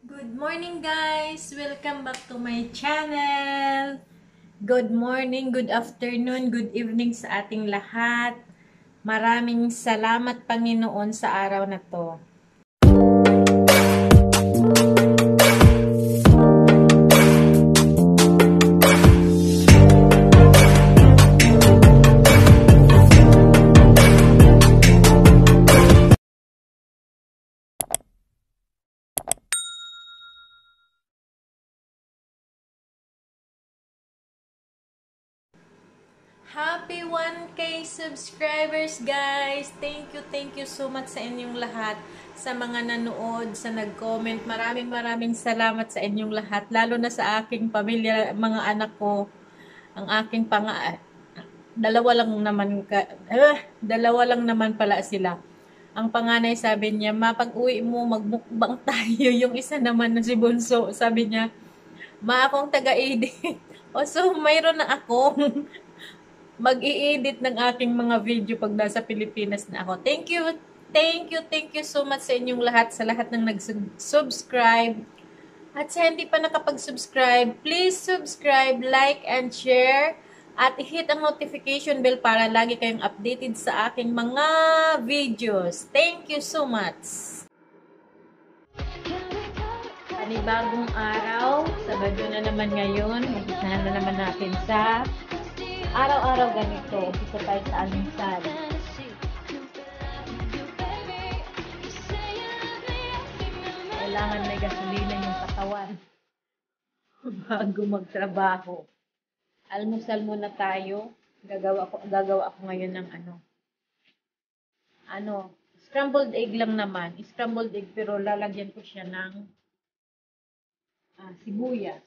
Good morning guys! Welcome back to my channel! Good morning, good afternoon, good evening sa ating lahat. Maraming salamat Panginoon sa araw na to. Happy 1K subscribers guys! Thank you so much sa inyong lahat. Sa mga nanood, sa nag-comment, maraming salamat sa inyong lahat. Lalo na sa aking pamilya, mga anak ko, ang aking dalawa lang naman pala sila. Ang panganay sabi niya, mapag-uwi mo, magmukbang tayo. Yung isa naman na si Bunso, sabi niya, akong taga-edit. So, mayroon na akong mag-i-edit ng aking mga video pag nasa Pilipinas na ako. Thank you so much sa inyong lahat, sa lahat ng nag-subscribe. At sa hindi pa nakapag-subscribe, please subscribe, like, and share. At hit ang notification bell para lagi kayong updated sa aking mga videos. Thank you so much. Panibagong araw, Sabado na naman ngayon. Umpisahan na naman natin sa araw-araw ganito. Umpisa tayo sa almusal. Kailangan may gasolina yung katawan bago magtrabaho. Almusal muna tayo. Gagawa ako ngayon ng scrambled egg lang naman. Scrambled egg pero lalagyan ko siya ng sibuyas.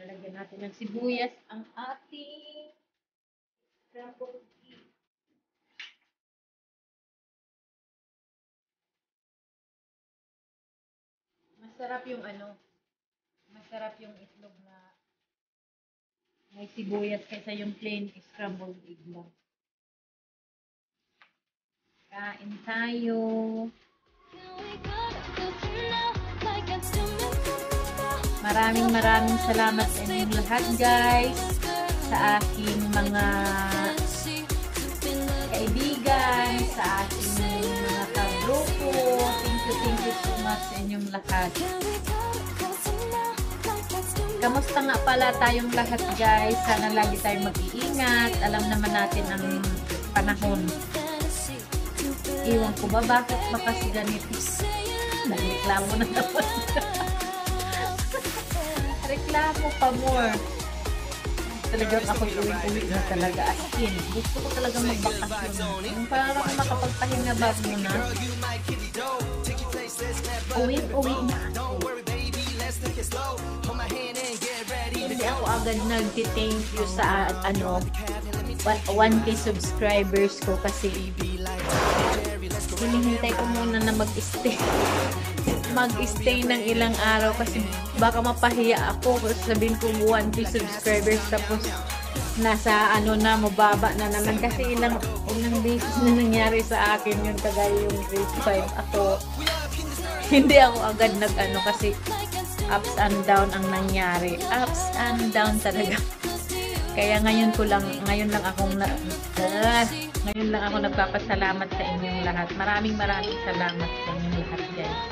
Lalagyan natin ng sibuyas ang ating scrambled egg. Masarap yung itlog na may sibuyas kaysa yung plain scrambled egg lang. Kain tayo. Maraming salamat sa inyong lahat guys, sa aking mga kaibigan, sa aking mga kagrupo. Thank you so much sa inyong lahat. Kamusta nga pala tayong lahat guys? Sana lagi tayong mag-iingat. Alam naman natin ang panahon. Iwan ko ba bakit ba kasi ganito? Nagreklamo na naman. Reklamo pa more. Talagang ako uwi na talaga. As in, gusto ko talagang magbakasyon. Yung parang makapagpahinga ba muna. Uwi na ako. Hindi ako agad nag-thank you sa 1K subscribers ko kasi hinihintay ko muna na mag-stay ng ilang araw kasi baka mapahiya ako kasi sabihin ko 1K subscribers tapos nasa mababa na naman kasi ilang beses na nangyari sa akin yung kagaya yung grade 5 ako. Hindi ako agad kasi ups and down ang nangyari. Ups and down talaga. Kaya ngayon lang ako nagpapasalamat sa inyong lahat. Maraming salamat sa inyong lahat guys.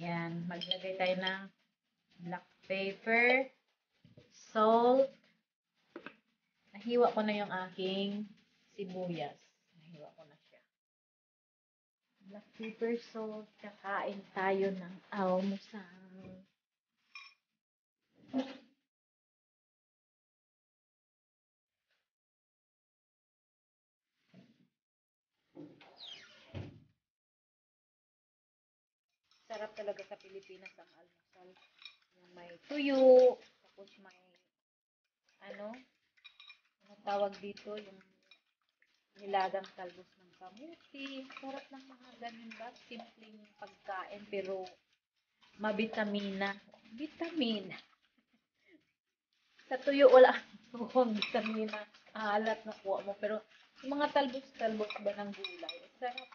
Yan, maglagay tayo ng black pepper, salt. Nahiwa ko na yung aking sibuyas. Black pepper, salt. Kakain tayo ng almusal. Sarap talaga sa Pilipinas ang almusal. Yung may tuyo, tapos may ano tawag dito, yung nilagang talbos ng kamuti. Sarap ng mga ganun ba? Simpleng pagkain pero mabitamina. Vitamina. Sa tuyo wala akong vitamina. Alat na kuha mo. Pero yung mga talbos ba ng gulay, sarap.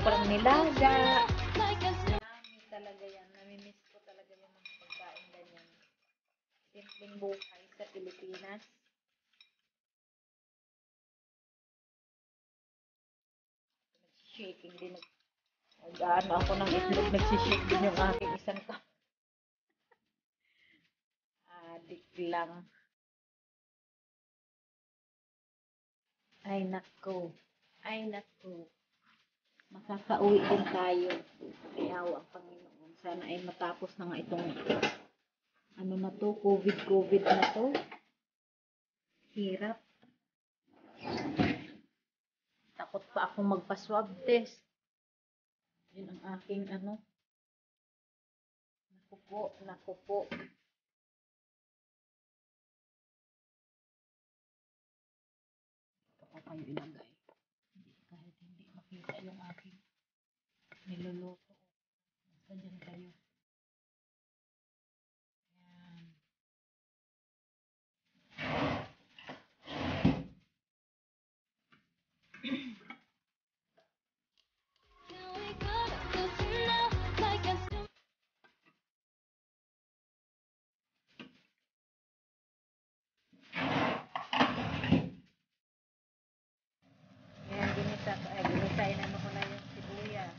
ko lang nilaga. Yummy talaga yan. Namimiss ko talaga yung mga pagkain ganyan. Simpleng buhay sa Pilipinas. Shaking din. Nag-ano ako ng itlog. Nagsishake din yung aking isang cup. Adik lang. Ay nako. Ay nako. Makakauwi din tayo. Kayaw ang Panginoon. Sana ay matapos na nga itong ano na to, COVID na to. Hirap. Takot pa ako magpa-swab test. Yun ang aking ano. Naku po. Ito ko kayo ilagay. Kahit hindi makita yung aking niluluto. Basta dyan kayo. Ayan. Ayan, ginisain naman ko na yung sibuyas.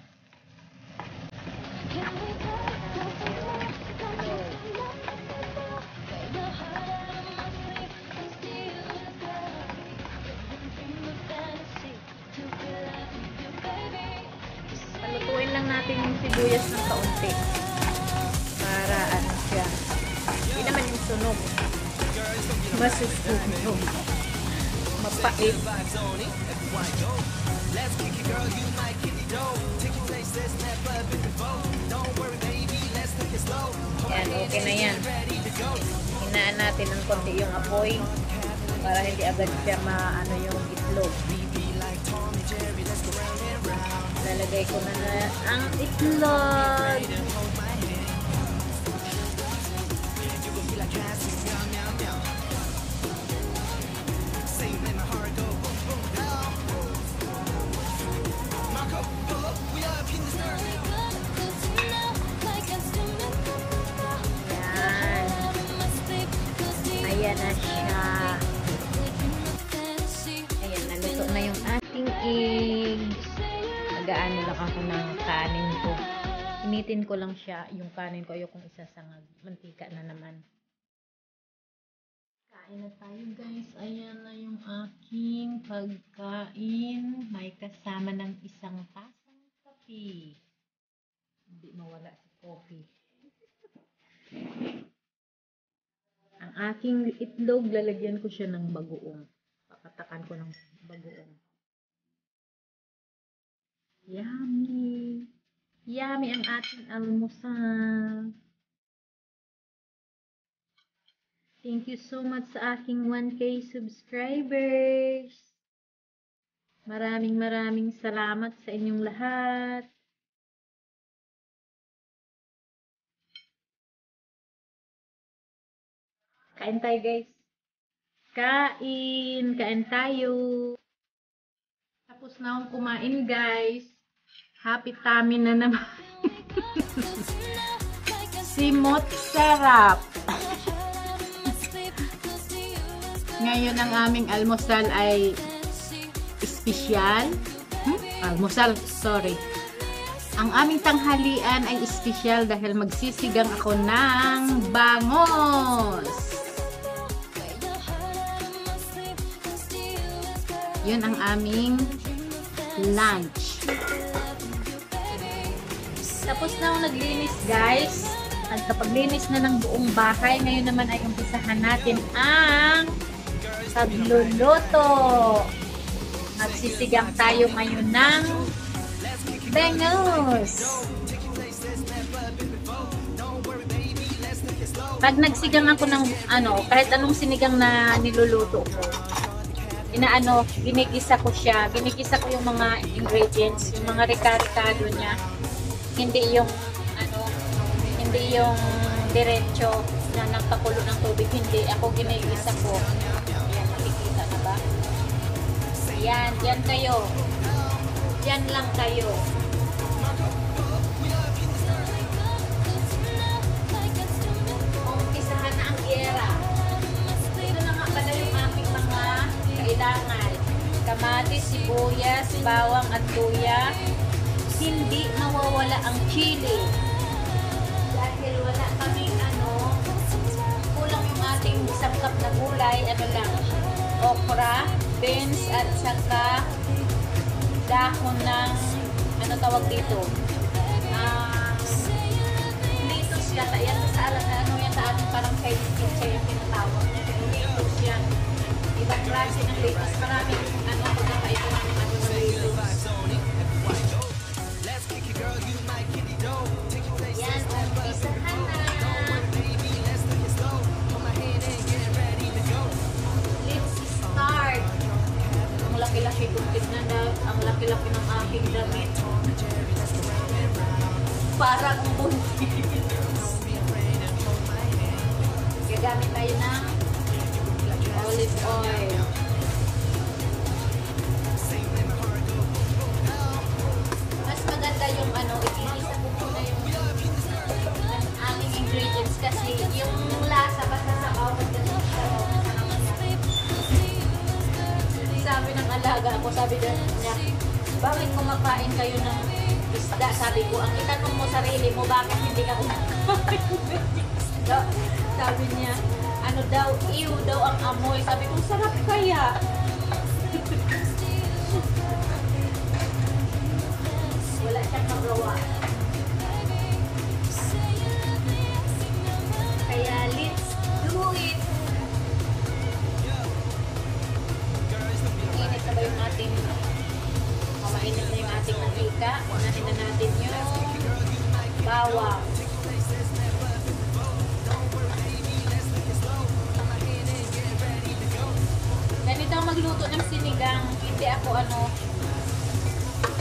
Palutuin lang natin yung sibuyas ng kaunti. Para ano siya. Hindi naman yung sunog. Masusunog. Mapait. Yan, okay na yan. Hinaan natin ng konti yung apoy para hindi agad siya maano yung itlog. Lalagay ko na ang itlog. Ayan na siya. Ayan, naluto na yung ating eggs. Mag-aano lang ako ng kanin ko. Initin ko lang siya, yung kanin ko. Ayokong isasangag. Mantika na naman. Kain na tayo guys. Ayan na yung aking pagkain. May kasama ng isang tasang kape. Hindi mawala si coffee. Ang aking itlog, lalagyan ko siya ng bagoong. Papatakan ko ng bagoong. Yummy! Yummy ang ating almusal. Thank you so much sa aking 1K subscribers. Maraming salamat sa inyong lahat. Kain tayo guys. Kain tayo. Tapos na akong kumain guys. Happy tummy na naman. Simot sarap. Ngayon ang aming almusal ay espesyal. Almusal, sorry. Ang aming tanghalian ay espesyal dahil magsisigang ako ng bangos. Yun ang aming lunch. Tapos na ako naglinis guys. At kapaglinis na ng buong bahay, ngayon naman ay umpisahan natin ang pagluluto. Magsisigang tayo ngayon ng bangos. Pag nagsigang ako ng kahit anong sinigang na niluluto ko, ginigisa ko siya. Ginigisa ko yung mga ingredients, yung mga rika-rikado niya. Hindi yung diretso na nagpakulo ng tubig. Hindi. Ako ginigisa ko. Ayan, nakikita na ba? Ayan, yan kayo. Yan lang kayo. bawang at luya. Hindi mawawala ang chili. Dahil wala kaming kulang yung ating sangkap na gulay, okra, beans, at saka dahon ng, tawag dito? Lettuce yata. Yan sa yan sa ating parang Chinese kitchen yung tinatawag niya. Lettuce yan. Ibang klase ng lettuce. Maraming, pagkakaiba ng lettuce. Yan, umpisahan na. Let's start. Ang laki-laki kong tignan na, ang laki-laki ng aking damit. Parang buntis. Gagamit tayo ng olive oil. Mas maganda yung iisa ko muna yung aming ingredients kasi yung lasa basta sa bawat ganun siya. Sabi ng alaga ako, sabi niya, bakit kumakain kayo ng isda? Sabi ko, ang itanong mo sarili mo, bakit hindi ka kumakain ng isda? Sabi niya, ew daw ang amoy. Sabi ko, sarap kaya. Wala siyang magawa. Kaya, let's do it. Mainit na ba yung ating mainit na yung ating mantika? Unahin na natin yung bawang. Ganito ang magluto ng sinigang. Hindi ako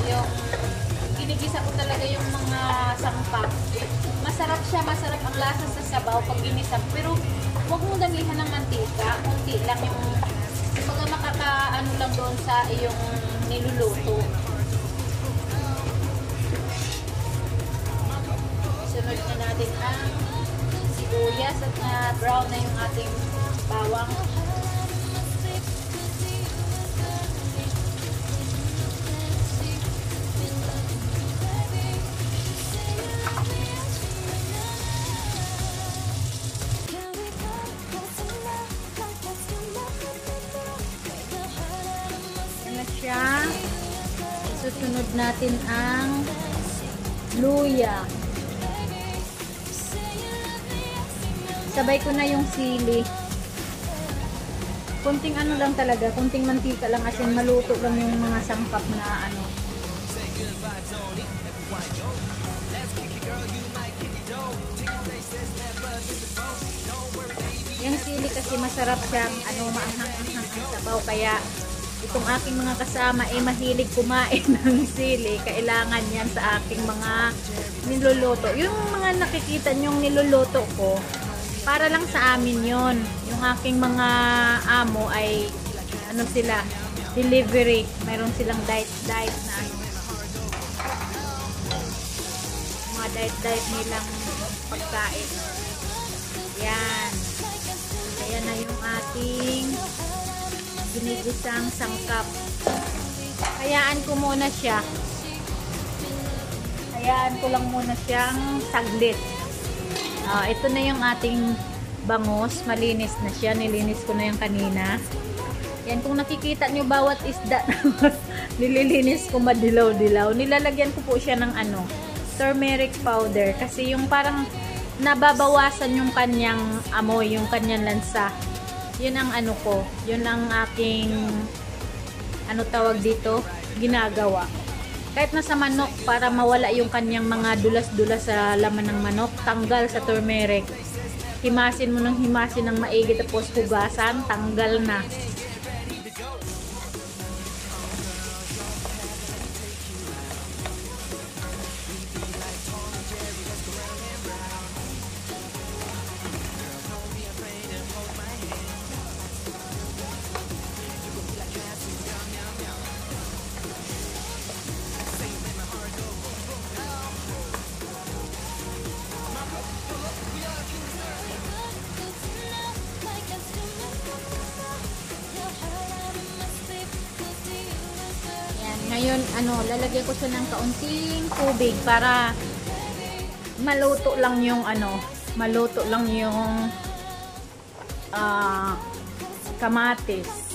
yung ginigisa ko talaga yung mga sangkap. Masarap siya, masarap ang lasa sa sabaw pag ginisa. Pero huwag mong damihan ng mantika. Kunti lang yung mga lang doon sa iyong niluluto. Sunod na natin ang sibuyas at na brown na yung ating bawang. Susunod natin ang luya. Sabay ko na yung sili. Kunting lang talaga, kunting mantika lang asin maluto lang yung mga sangkap na Yung sili kasi masarap siyang maanghang-anghang ang sabaw, kaya itong aking mga kasama ay mahilig kumain ng sili. Kailangan yan sa aking mga niluluto. Yung mga nakikita nyong niluluto ko, para lang sa amin yon. Yung aking mga amo ay sila, delivery. Mayroon silang diet na mga diet nilang pagkain. Yan. Ayan na yung ating ginigisang sangkap. Hayaan ko muna siya. Hayaan ko lang muna siyang saglit. Ito na yung ating bangus. Malinis na siya. Nilinis ko na yung kanina. Yan, kung nakikita nyo bawat isda nililinis ko madilaw-dilaw. Nilalagyan ko po siya ng turmeric powder. Kasi yung parang nababawasan yung kanyang amoy, yung kanyang lansa. Yun ang ko, yun ang aking tawag dito, ginagawa. Kahit na sa manok, para mawala yung kanyang mga dulas-dulas sa laman ng manok, tanggal sa turmeric. Himasin mo ng himasin ng maigi, tapos hugasan, tanggal na. lalagyan ko siya ng kaunting tubig para maluto lang yung kamatis.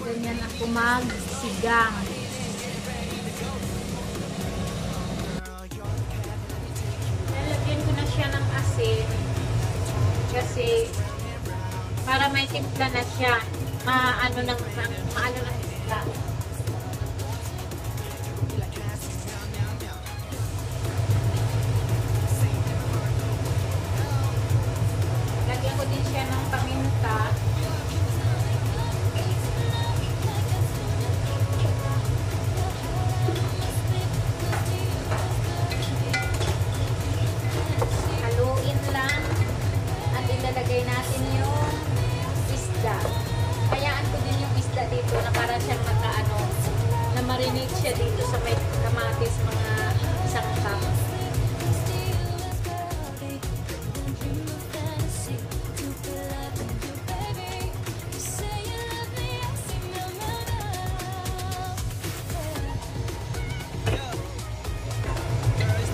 Ganyan ako magsigang. Lalagyan ko na siya ng asin kasi para may timpla na siya. Maano ng isda. Lagyan ko din siya ng paminta. Ilalagay natin yung isda. Hayaan ko din yung isda dito na para siyang na marinate siya dito sa may kamatis, mga isang cup.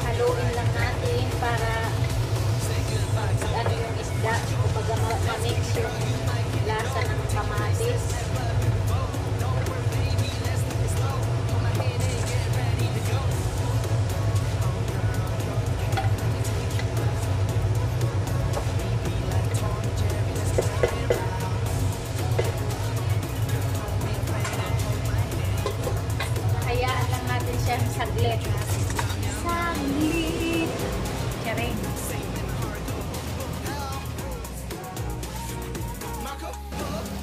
Haluin lang natin para yung isda kumbaga ma-mix yung lasa ng kamatis. Hayaan lang natin siya saglit. Charing.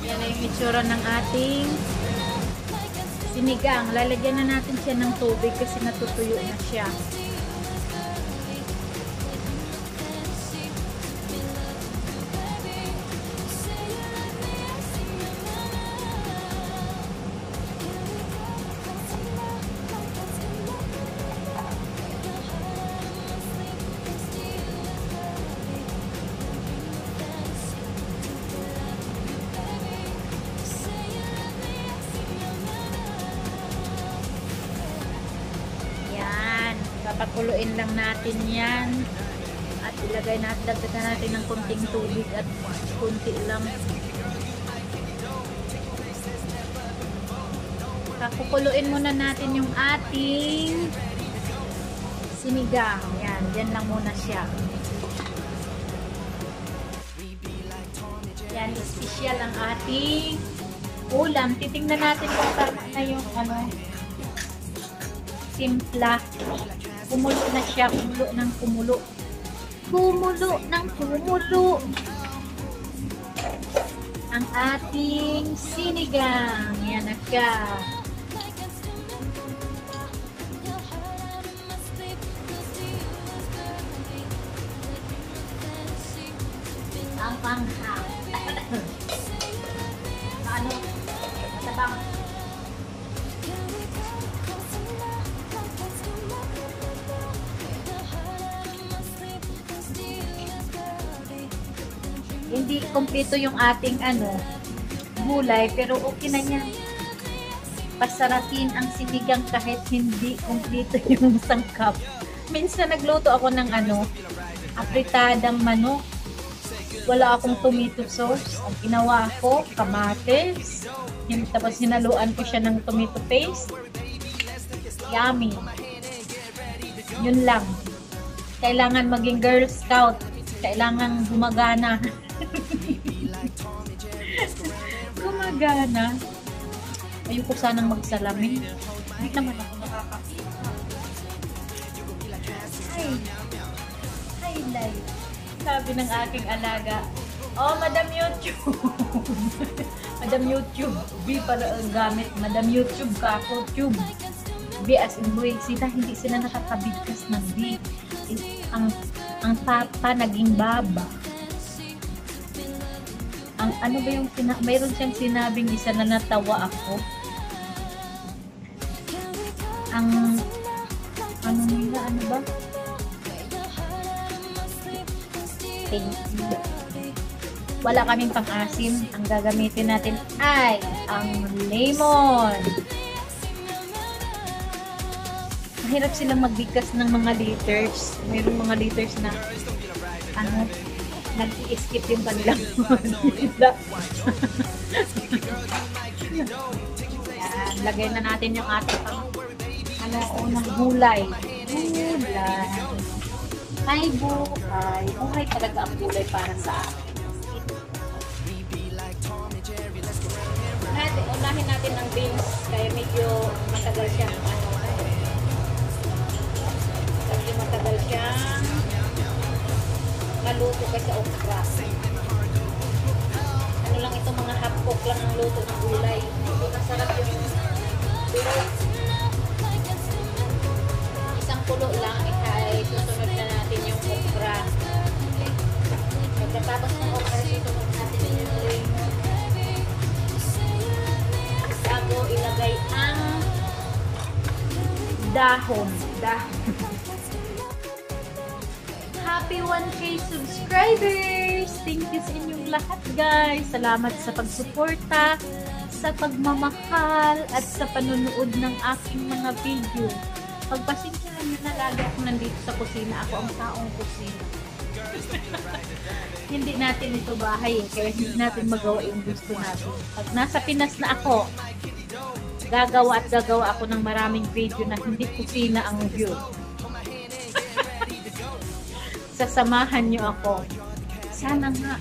Yan na yung itsura ng ating sinigang. Lalagyan na natin siya ng tubig kasi natutuyo na siya. Papakuluin lang natin yan at ilagay natin, dagdagan natin ng konting tubig at konti lang. Pakukuluin muna natin yung ating sinigang. Yan, dyan lang muna siya. Yan, special ang ating ulam. Titingnan natin kung tama na yung timpla. Kumulo na siya, kumulo ng kumulo. Kumulo ng kumulo. Ang ating sinigang. Yan na siya. Ang panghang. Matabang. Hindi kompleto yung ating gulay, pero okay na niya. Pasarapin ang sinigang kahit hindi kompleto yung sangkap. Minsan nagluto ako ng apritadang manok. Wala akong tomato sauce. Ang ginawa ko, kamatis. Tapos hinaluan ko siya ng tomato paste. Yummy. Yun lang. Kailangan maging Girl Scout. Kailangan gumagana. Gumagana. Ayoko sanang magsalamin. Hindi naman ako nakakakita. Highlight. Sabi ng aking alaga, oh, Madam YouTube. Madam YouTube. Di pala ang gamit. Madam YouTube ka ako. Tube. B as in boy, sila hindi sila nakakabigkas ng B. Ang papa naging baba. Ang ano ba yung mayroon siyang sinabing isa na natawa ako. Ano ba? Wala kaming pang-asim. Ang gagamitin natin ay ang lemon. Mahirap silang magbigkas ng mga liters. Mayroong mga liters na nag-i-skip yung kanilang yan, lagay na natin yung ating unang gulay. Ay, buhay. Buhay talaga ang gulay para sa akin. Unahin natin ang beans kaya medyo matagal siyang medyo matagal siyang maluto kasi okra. Ano lang ito, mga half cook lang ang luto ng gulay. Ito masarap yung isang kulo lang ay susunod na natin yung okra. Pagkatapos ng okra, susunod natin yung lemon. Bago ilagay ang dahon. Happy 1K subscribers! Thank you sa inyong lahat, guys. Salamat sa pagsuporta, sa pagmamahal, at sa panunood ng aking mga video. Pagpasensyahan nyo na, lagi ako nandito sa kusina. Ako ang taong kusina. Hindi natin ito bahay kaya hindi natin magawa yung gusto natin. Pag nasa Pinas na ako, gagawa ako ng maraming video na hindi kusina ang view. Sasamahan nyo ako. Sana nga.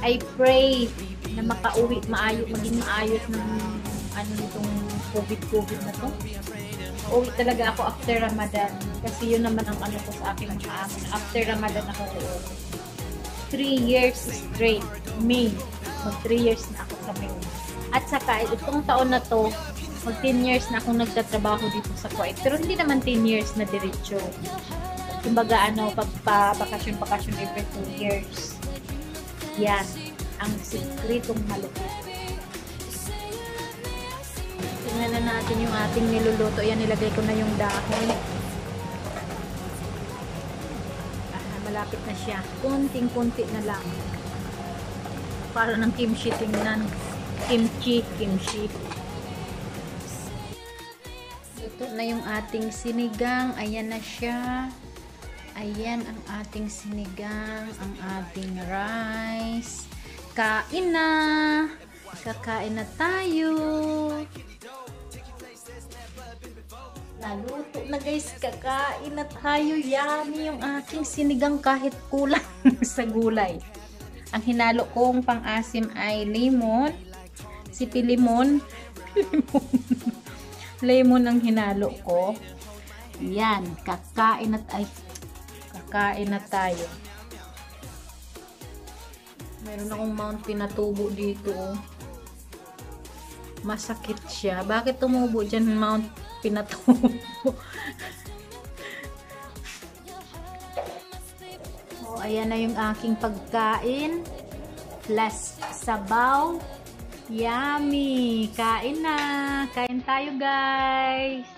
I pray na makauwi maging maayos ng nitong COVID na to. Uwi talaga ako after Ramadan. Kasi yun naman ang ko sa aking mga amin. After Ramadan ako uuwi. 3 years straight. May. Mag 3 years na ako sa May. At saka, itong taon na to, mag 10 years na akong nagtatrabaho dito sa Kuwait. Pero hindi naman 10 years na diretso. Kumbaga, pagpa-bakasyon every 2 years. Yan. Ang sikretong malupit. Tingnan na natin yung ating niluluto. Yan, nilagay ko na yung dahon. Malapit na siya. Kunting-kunti na lang. Para ng kimchi tingnan. Kimchi. Ito na yung ating sinigang. Ayan na siya. Ayan ang ating sinigang. Ang ating rice. Kain na! Kakain na tayo! Naluto na guys, kakain na tayo. Yummy yung aking sinigang kahit kulang sa gulay. Ang hinalo kong pang-asim ay lemon, sipilimon, lemon ang hinalo ko. Yan, kakain na tayo. Meron akong Mount Pinatubo dito. Masakit siya. Bakit tumubo dyan Mount Pinatubo? Ayan na yung aking pagkain. Plus sabaw. Yummy! Kain na! Kain tayo guys!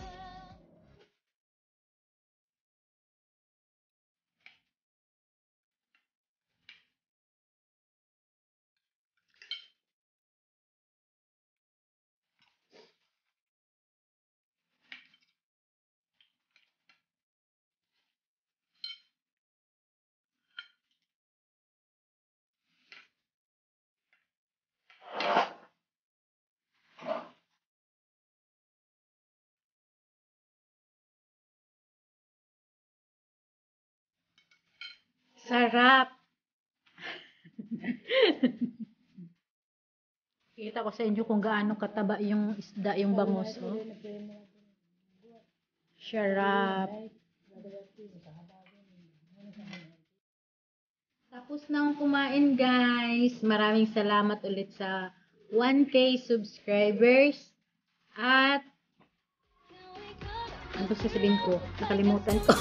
Sarap! Kita ko sa inyo kung gaano kataba yung isda, yung bangus. Oh. Sarap! Tapos na kumain guys. Maraming salamat ulit sa 1K subscribers. At Ano sasabihin ko? Nakalimutan ko.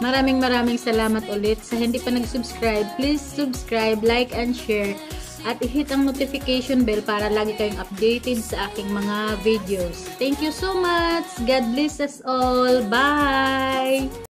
Maraming salamat ulit. Sa hindi pa nag-subscribe, please subscribe, like, and share. At i-hit ang notification bell para lagi kayong updated sa aking mga videos. Thank you so much. God bless us all. Bye!